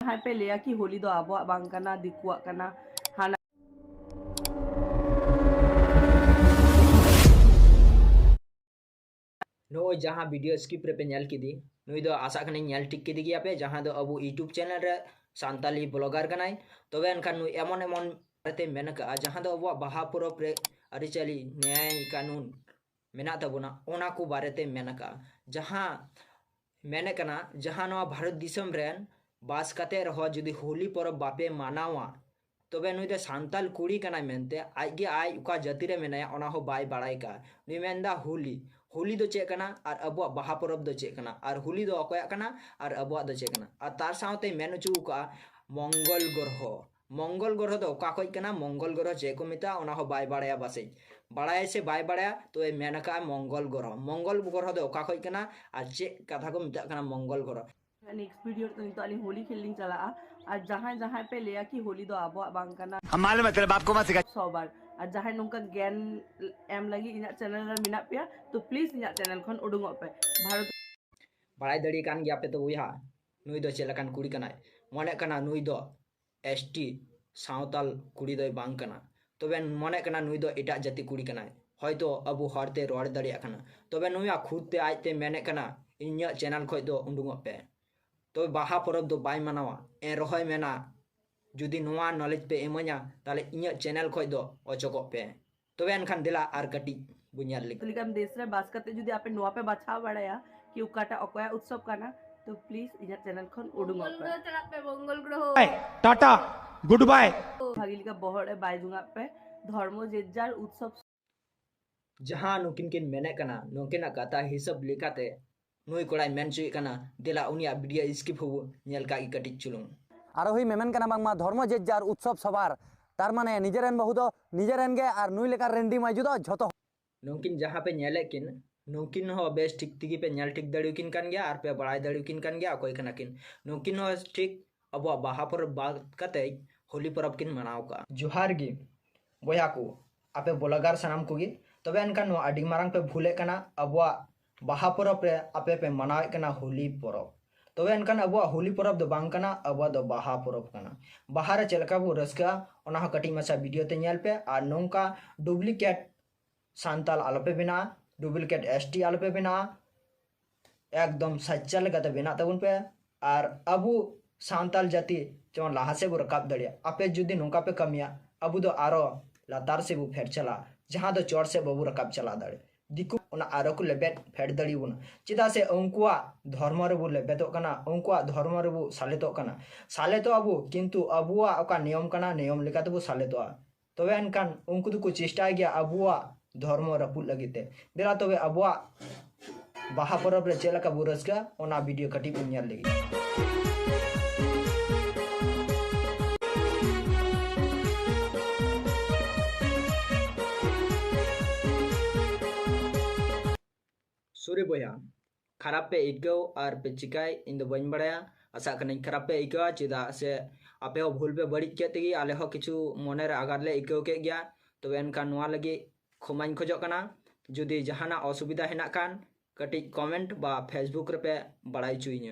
जहाँ पे लिया कि होली दो आबो बांग कना दिकुआ कना हाना नो जहाँ वीडियो स्किप रे पे नेल किदी नुई दो आशा कने नेल टिक किदी गया पे जहाँ दो अबु यूट्यूब चैनल रे सांताली ब्लॉगर कनाई तबे एनखान नुई एमन एमन बारेते मेनका जहाँ दो अबु बाहा परब रे अरिचली न्याय कानून मेना तबुना ओना को बारेते मेनका जहाँ मेने कना जहाँ नवा भारत दिसम रेन बास कते रहो जुदी होली परब बापे मानावा तबे नुई दो सांताल कुड़ी कनाई मेनते आइगे आई उका जाति रे मेनाया ओना हो बाय बाड़ाई का नुई मेनदा होली होली दो चेक कना और अबुआ बाहा परब दो चेक कना और होली दो अकोया कना और अबुआ दो चेक कना और तार साथे मेन चू का मंगल ग्रह दो का खोज कना मंगल ग्रह चे को मिता ओना हो बाय बाड़ाया बासे बाड़ाय से बाय बाड़ाया तो ए मेनका मंगल ग्रह दो का खोज कना और चे कथा को मिता कना मंगल ग्रह नेक्स्ट वीडियो तो नितो अली होली खेलने चला और जहाँ जहाँ पे लिया कि होली दो आबो बांग कना हम मालूम है तेरे बाप को मत सिखा 100 बार और जहाँ नौका ज्ञान एम लगी इन चैनल रे मिना पे तो प्लीज इन चैनल खन उडुंग पे भारत बाड़ाय दड़ी कान गया पे तो उहा नुई दो चेलकान कुड़ी कनाय मने कना नुई दो एसटी सावताल कुड़ी दो बांग कना तबे मने कना नुई दो एटा जाति कुड़ी कनाय हयतो अबु हरते रोड दड़िया कना तबे नुया खुद ते आजते मेने कना इन्या चैनल खय दो उडुंग पे तो बाहा परब दो बाय मनावा ए रहोय मेना जुदी नोआ नॉलेज पे एमanya ताले इन्या चैनल खय दो अचको पे तबे एनखान दिला आर कटी बुनियाद लिख लिकम देश रे बास करते जुदी आपे नोआ पे बाछा बड़ाया कि उकाटा अकोया उत्सव काना तो प्लीज इन चैनल खन उडुंग पे मंगल ग्रह टाटा गुड बाय भागिलिका बहरे बायजुंगा पे धर्म जेजार उत्सव जहाँ नुकिन किन मेने कना नुकिन कथा हिसाब लेकाते नुई कोड़ाई मेन चुई कना दिला उनिया वीडियो स्किप हो नेल का कटी चुलुंग और हुई मेमेन कना बांगमा धर्म जेजार उत्सव सबार तार माने निजेरेन बहु दो निजेरेन गे और नुई लेका रेंडी माजु दो झतो नुकिन जहाँ पे नेले किन नुकिन हो बेस ठीक तिगी पे नेल ठीक दड़ियो किन कान गया और पे बड़ाई दड़ियो किन कान गया कोई कना किन नुकिन हो ठीक अब बाहा पर बात कते होली परब किन मनाव का जोहार गी बोया को आपे ब्लॉगर सनाम कोगी तबे एनका नो आडी मारंग पे भूले कना अबवा बाहा परब रे आपे पे मनावे कना होली परब तबे एनकान अबवा होली परब दो बांग कना अबवा दो बाहा परब कना बाहा रे चलका बो रस्का ओना हो कटी मसा वीडियो ते नेल पे आ नोंका डुप्लीकेट सांताल आलोपे बिना डुप्लीकेट एसटी आलोपे बिना एकदम सच्चा लगाते बिना तबुन पे और अबु सांताल जाति जेमन लाहा से बो रकाब दड़िया आपे जुदी नोंका पे कमिया अबु दो आरो लातार से बो फेर चला जहाँ दो चोर से बबू रकाब चला दड़े दिकु उना आरो को लेबेट फेड दड़ी बुना चिदा से उनकुआ धर्म रे बो लेबेतो कना उनकुआ धर्म रे बो सालेतो कना सालेतो अबु किंतु अबुआ ओका नियम कना नियम लेकाते बो सालेतो तबे एनकान उनको तो को चेष्टा गया अबुआ धर्म रपुद लगिते देला तबे अबुआ बाहा परब रे चेलका बो रस्का ओना वीडियो कटी बुनियाद लगी सूर्य बोया खराब पे इको और पे चिकाय इन दो बन बड़ाया आशा कने खराब पे इको चिदा से आपे हो भूल पे बड़ी के तेगी आले हो किछु मने रे आगार ले इको के गया तो एनका नोआ लगी खमाइन खोजो कना जुदी जहाना असुविधा हेना कान कटी कमेंट बा फेसबुक रे पे बड़ाई चुइने।